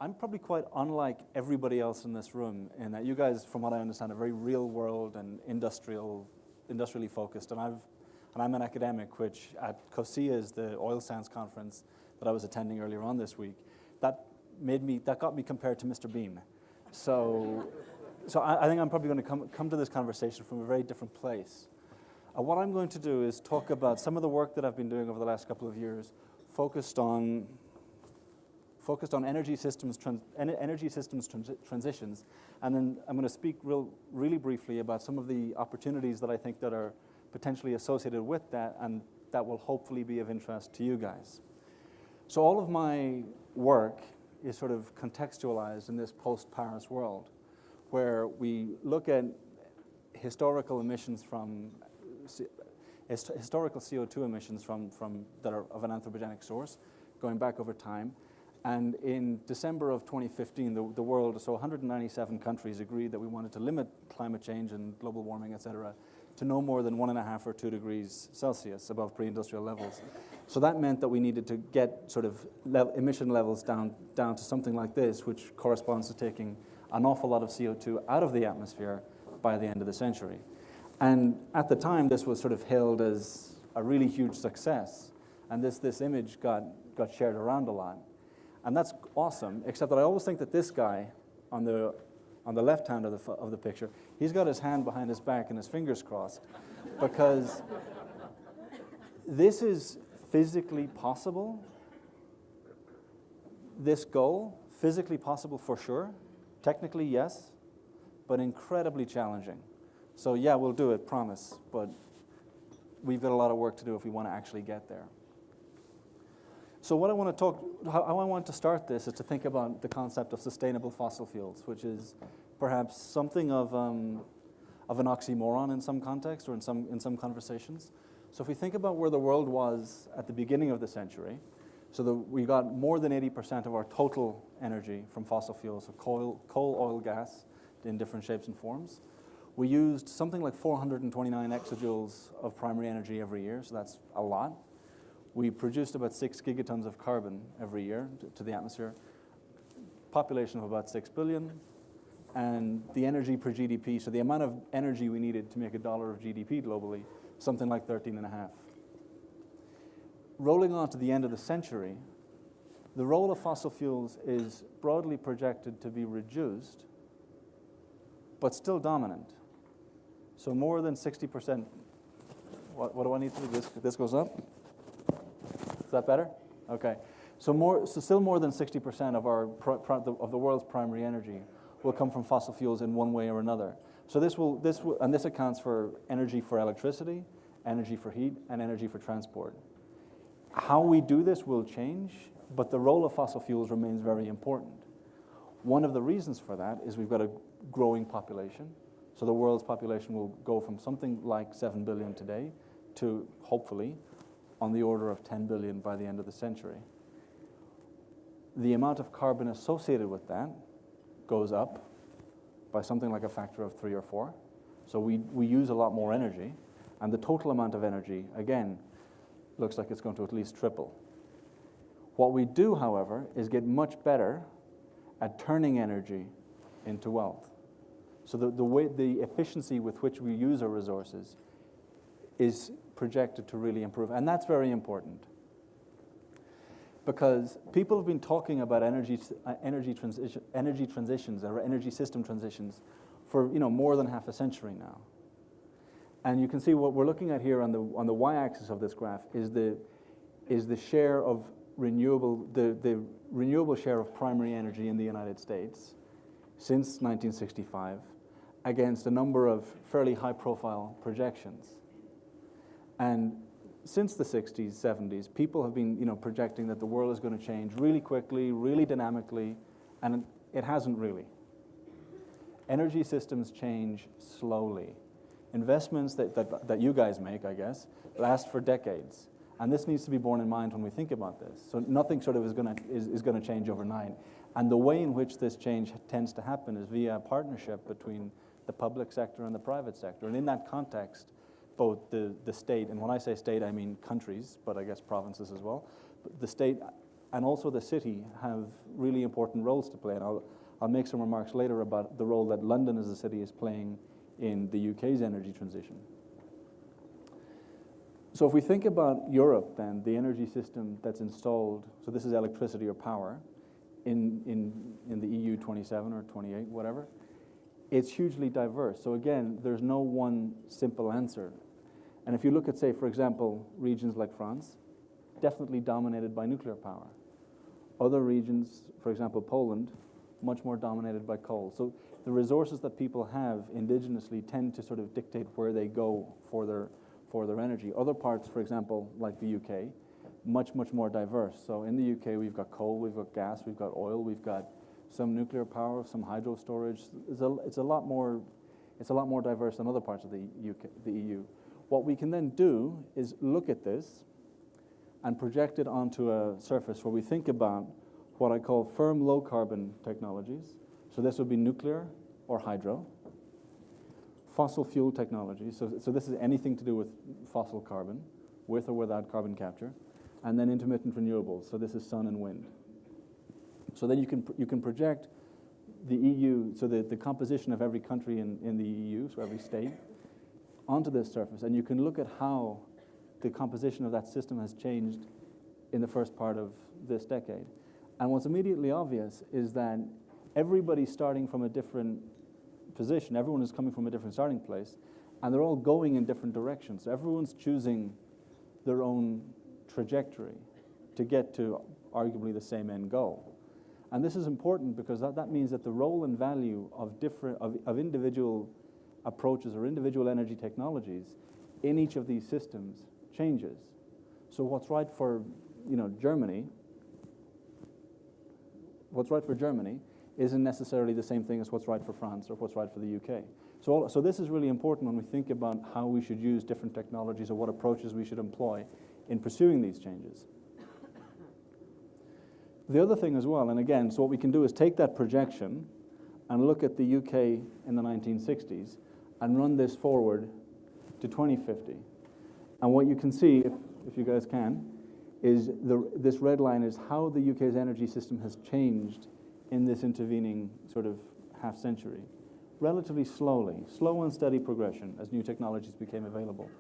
I'm probably quite unlike everybody else in this room in that you guys, from what I understand, are very real world and industrially focused, and I'm an academic, which at COSIA is the oil sands conference that I was attending earlier on this week. That got me compared to Mr. Bean. So I think I'm probably going to come to this conversation from a very different place. What I'm going to do is talk about some of the work that I've been doing over the last couple of years, focused on energy systems transitions, and then I'm going to speak really briefly about some of the opportunities that I think that are potentially associated with that, and that will hopefully be of interest to you guys. So all of my work is sort of contextualized in this post-Paris world, where we look at historical emissions from historical CO2 emissions from that are of an anthropogenic source, going back over time. And in December of 2015, the world, so 197 countries agreed that we wanted to limit climate change and global warming, et cetera, to no more than 1.5 or 2 degrees Celsius above pre-industrial levels. So that meant that we needed to get sort of emission levels down to something like this, which corresponds to taking an awful lot of CO2 out of the atmosphere by the end of the century. And at the time, this was sort of hailed as a really huge success. And this image got shared around a lot. And that's awesome, except that I always think that this guy on the left hand of the picture, he's got his hand behind his back and his fingers crossed, because this is physically possible. This goal, physically possible for sure, technically yes, but incredibly challenging. So yeah, we'll do it, promise, but we've got a lot of work to do if we want to actually get there. So how I want to start this is to think about the concept of sustainable fossil fuels, which is perhaps something of an oxymoron in some context or in some conversations. So if we think about where the world was at the beginning of the century, so we got more than 80% of our total energy from fossil fuels, so coal, oil, gas, in different shapes and forms. We used something like 429 exajoules of primary energy every year, so that's a lot. We produced about 6 gigatons of carbon every year to the atmosphere, population of about 6 billion, and the energy per GDP, so the amount of energy we needed to make $1 of GDP globally, something like 13.5. Rolling on to the end of the century, the role of fossil fuels is broadly projected to be reduced, but still dominant. So more than 60%, what do I need to do? This goes up? Is that better? Okay. So still more than 60% of the world's primary energy will come from fossil fuels in one way or another. So this accounts for energy for electricity, energy for heat, and energy for transport. How we do this will change, but the role of fossil fuels remains very important. One of the reasons for that is we've got a growing population. So the world's population will go from something like 7 billion today to, hopefully, on the order of 10 billion by the end of the century. The amount of carbon associated with that goes up by something like a factor of 3 or 4. So we use a lot more energy, and the total amount of energy, again, looks like it's going to at least triple. What we do, however, is get much better at turning energy into wealth. So the efficiency with which we use our resources is projected to really improve, and that's very important, because people have been talking about energy transitions or energy system transitions for more than half a century now. And you can see what we're looking at here on the y-axis of this graph is the share of the renewable share of primary energy in the United States since 1965 against a number of fairly high-profile projections. And since the 60s, 70s, people have been projecting that the world is going to change really quickly, really dynamically, and it hasn't really. Energy systems change slowly. Investments that you guys make, I guess, last for decades. And this needs to be borne in mind when we think about this. So nothing sort of is going to change overnight. And the way in which this change tends to happen is via a partnership between the public sector and the private sector. And in that context, both the state, and when I say state, I mean countries, but I guess provinces as well. But the state and also the city have really important roles to play. And I'll make some remarks later about the role that London as a city is playing in the UK's energy transition. So if we think about Europe then, the energy system that's installed, so this is electricity or power, in the EU 27 or 28, whatever, it's hugely diverse. So again, there's no one simple answer. And if you look at, say, for example, regions like France, definitely dominated by nuclear power. Other regions, for example, Poland, much more dominated by coal. So the resources that people have indigenously tend to sort of dictate where they go for their energy. Other parts, for example, like the UK, much more diverse. So in the UK, we've got coal, we've got gas, we've got oil, we've got some nuclear power, some hydro storage. It's a lot more diverse than other parts of the EU. What we can then do is look at this and project it onto a surface where we think about what I call firm low carbon technologies. So this would be nuclear or hydro. Fossil fuel technology, so this is anything to do with fossil carbon, with or without carbon capture, and then intermittent renewables, so this is sun and wind. So then you can project the EU, so the composition of every country in the EU, so every state, onto this surface, and you can look at how the composition of that system has changed in the first part of this decade. And what's immediately obvious is that everybody's starting from a different position. Everyone is coming from a different starting place, and they're all going in different directions. So everyone's choosing their own trajectory to get to arguably the same end goal. And this is important because that means that the role and value of individual approaches or individual energy technologies in each of these systems changes. So what's right for Germany isn't necessarily the same thing as what's right for France or what's right for the UK. So this is really important when we think about how we should use different technologies or what approaches we should employ in pursuing these changes. The other thing as well, and again, so what we can do is take that projection and look at the UK in the 1960s and run this forward to 2050. And what you can see, if you guys can, is this red line is how the UK's energy system has changed in this intervening sort of half century. Relatively slowly, slow and steady progression as new technologies became available.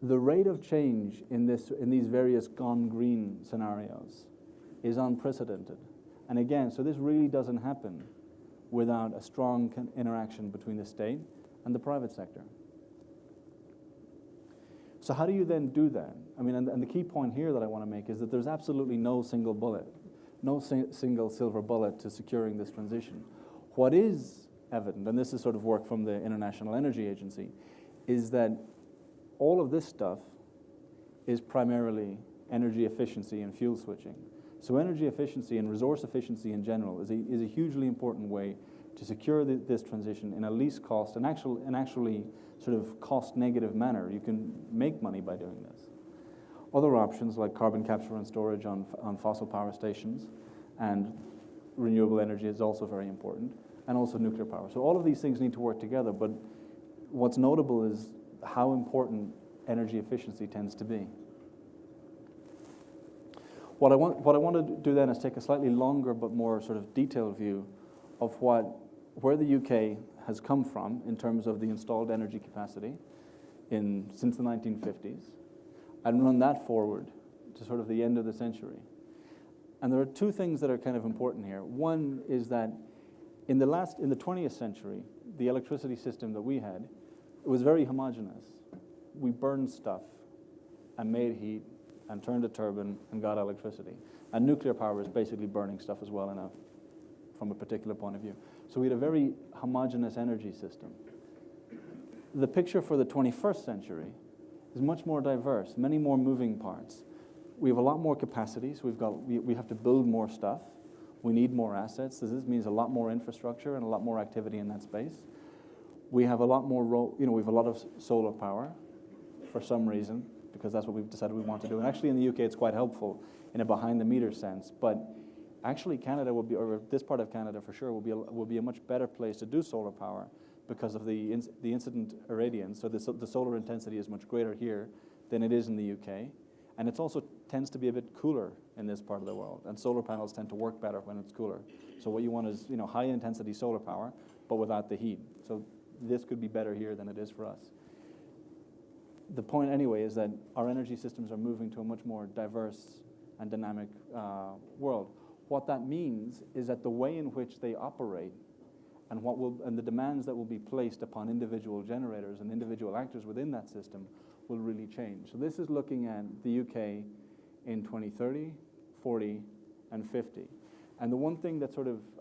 The rate of change in these various gone green scenarios is unprecedented. And again, so this really doesn't happen without a strong interaction between the state and the private sector. So how do you then do that? I mean, and the key point here that I want to make is that there's absolutely no single bullet, no single silver bullet to securing this transition. What is evident, and this is sort of work from the International Energy Agency, is that all of this stuff is primarily energy efficiency and fuel switching. So energy efficiency and resource efficiency in general is a hugely important way to secure this transition in a least cost and actually sort of cost negative manner. You can make money by doing this. Other options like carbon capture and storage on fossil power stations and renewable energy is also very important, and also nuclear power. So all of these things need to work together, but what's notable is how important energy efficiency tends to be. What I want to do then is take a slightly longer but more sort of detailed view of where the UK has come from in terms of the installed energy capacity since the 1950s, and run that forward to sort of the end of the century. And there are two things that are kind of important here. One is that in the 20th century, the electricity system that we had, it was very homogeneous. We burned stuff and made heat and turned a turbine and got electricity. And nuclear power is basically burning stuff as well from a particular point of view. So we had a very homogeneous energy system. The picture for the 21st century is much more diverse, many more moving parts. We have a lot more capacities. We have to build more stuff. We need more assets. This means a lot more infrastructure and a lot more activity in that space. We have a lot more, we have a lot of solar power for some reason, because that's what we've decided we want to do. And actually in the UK it's quite helpful in a behind-the-meter sense, but actually Canada will be, or this part of Canada for sure, will be a much better place to do solar power because of the incident irradiance. So the solar intensity is much greater here than it is in the UK. And it also tends to be a bit cooler in this part of the world, and solar panels tend to work better when it's cooler. So what you want is, high intensity solar power, but without the heat. So this could be better here than it is for us. The point anyway is that our energy systems are moving to a much more diverse and dynamic world. What that means is that the way in which they operate and the demands that will be placed upon individual generators and individual actors within that system will really change. So this is looking at the UK in 2030, 40, and 50. And the one thing that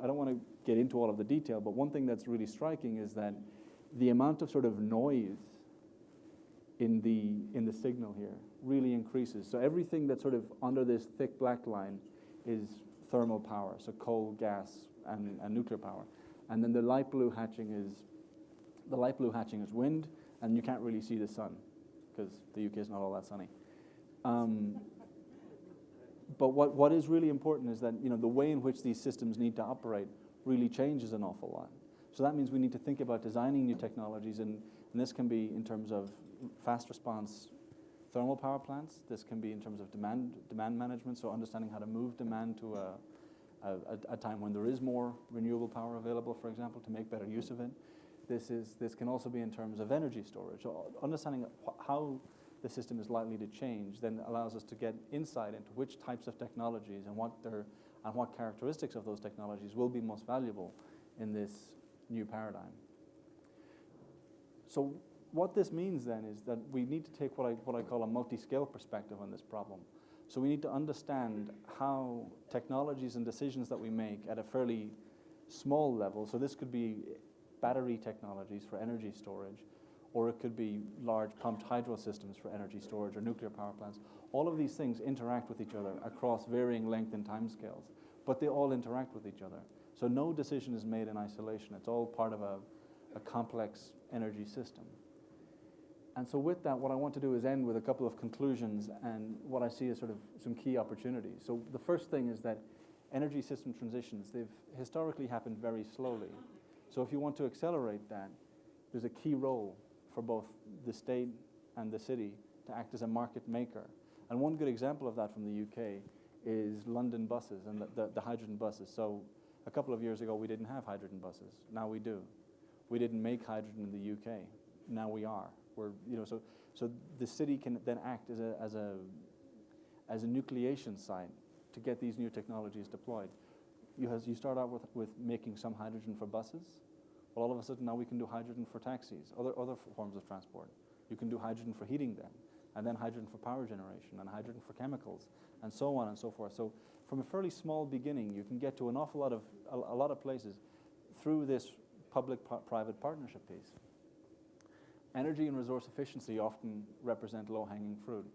I don't want to get into all of the detail, but one thing that's really striking is that the amount of noise in the signal here really increases. So everything that's under this thick black line is thermal power, so coal, gas, and nuclear power. And then the light blue hatching is wind, and you can't really see the sun because the UK is not all that sunny. But what is really important is that the way in which these systems need to operate really changes an awful lot. So that means we need to think about designing new technologies, and this can be in terms of fast response thermal power plants. This can be in terms of demand management, so understanding how to move demand to a time when there is more renewable power available, for example, to make better use of it. This can also be in terms of energy storage. So understanding how the system is likely to change then allows us to get insight into which types of technologies and what characteristics of those technologies will be most valuable in this new paradigm. So what this means then is that we need to take what I call a multi-scale perspective on this problem. So we need to understand how technologies and decisions that we make at a fairly small level, so this could be battery technologies for energy storage, or it could be large pumped hydro systems for energy storage or nuclear power plants. All of these things interact with each other across varying length and time scales, but they all interact with each other. So no decision is made in isolation. It's all part of a complex energy system. And so with that, what I want to do is end with a couple of conclusions and what I see as some key opportunities. So the first thing is that energy system transitions, they've historically happened very slowly. So if you want to accelerate that, there's a key role for both the state and the city to act as a market maker. And one good example of that from the UK is London buses and the hydrogen buses. So a couple of years ago, we didn't have hydrogen buses. Now we do. We didn't make hydrogen in the UK. Now we are. So the city can then act as a nucleation site to get these new technologies deployed. You start out with making some hydrogen for buses. Well, all of a sudden now we can do hydrogen for taxis, other forms of transport. You can do hydrogen for heating them, and then hydrogen for power generation, and hydrogen for chemicals, and so on and so forth. So from a fairly small beginning, you can get to an awful lot of a lot of places through this public-private partnership piece. Energy and resource efficiency often represent low-hanging fruit.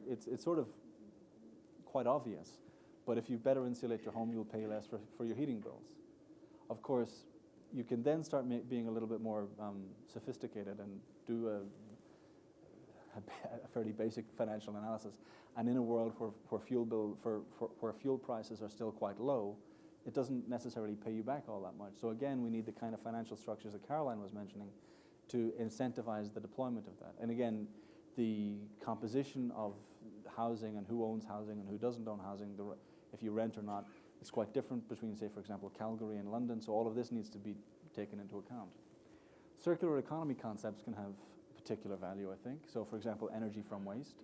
It's quite obvious, but if you better insulate your home, you'll pay less for your heating bills. Of course, you can then start being a little bit more sophisticated and do a fairly basic financial analysis. And in a world where fuel prices are still quite low, it doesn't necessarily pay you back all that much. So again, we need the kind of financial structures that Caroline was mentioning to incentivize the deployment of that. And again, the composition of housing and who owns housing and who doesn't own housing, if you rent or not, it's quite different between, say, for example, Calgary and London, so all of this needs to be taken into account. Circular economy concepts can have particular value, I think. So, for example, energy from waste.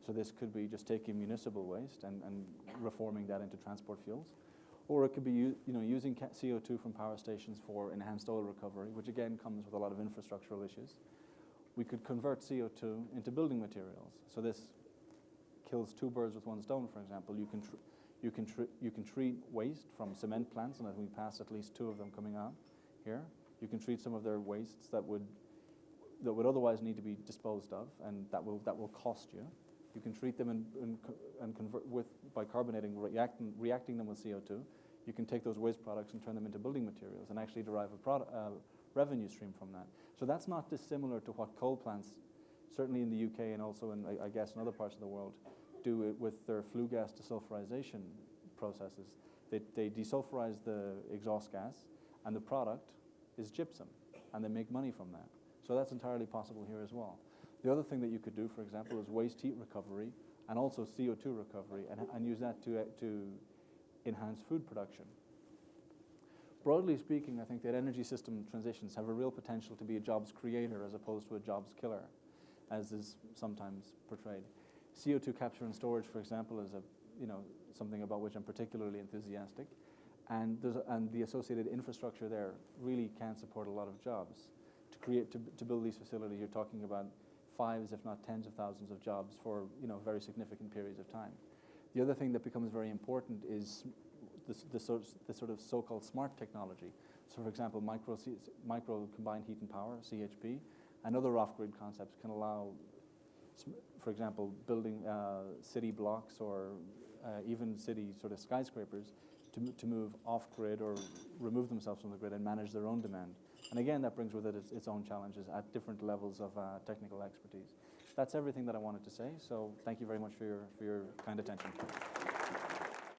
So this could be just taking municipal waste and reforming that into transport fuels. Or it could be using CO2 from power stations for enhanced oil recovery, which again comes with a lot of infrastructural issues. We could convert CO2 into building materials. So this kills two birds with one stone, for example. You can treat waste from cement plants, and I think we passed at least 2 of them coming out here. You can treat some of their wastes that would otherwise need to be disposed of, and that will cost you. You can treat them and convert by carbonating, reacting them with CO2. You can take those waste products and turn them into building materials and actually derive a revenue stream from that. So that's not dissimilar to what coal plants, certainly in the UK and also in, I guess, in other parts of the world, do it with their flue gas desulfurization processes. They desulfurize the exhaust gas, and the product is gypsum, and they make money from that. So that's entirely possible here as well. The other thing that you could do, for example, is waste heat recovery and also CO2 recovery, and use that to enhance food production. Broadly speaking, I think that energy system transitions have a real potential to be a jobs creator as opposed to a jobs killer, as is sometimes portrayed. CO2 capture and storage, for example, is something about which I'm particularly enthusiastic, and the associated infrastructure there really can support a lot of jobs. To build these facilities, you're talking about fives, if not tens of thousands of jobs for very significant periods of time. The other thing that becomes very important is the sort of so-called smart technology. So, for example, micro combined heat and power (CHP) and other off-grid concepts can allow, for example, building city blocks or even city sort of skyscrapers to move off-grid or remove themselves from the grid and manage their own demand. And again, that brings with it its own challenges at different levels of technical expertise. That's everything that I wanted to say, so thank you very much for your kind attention.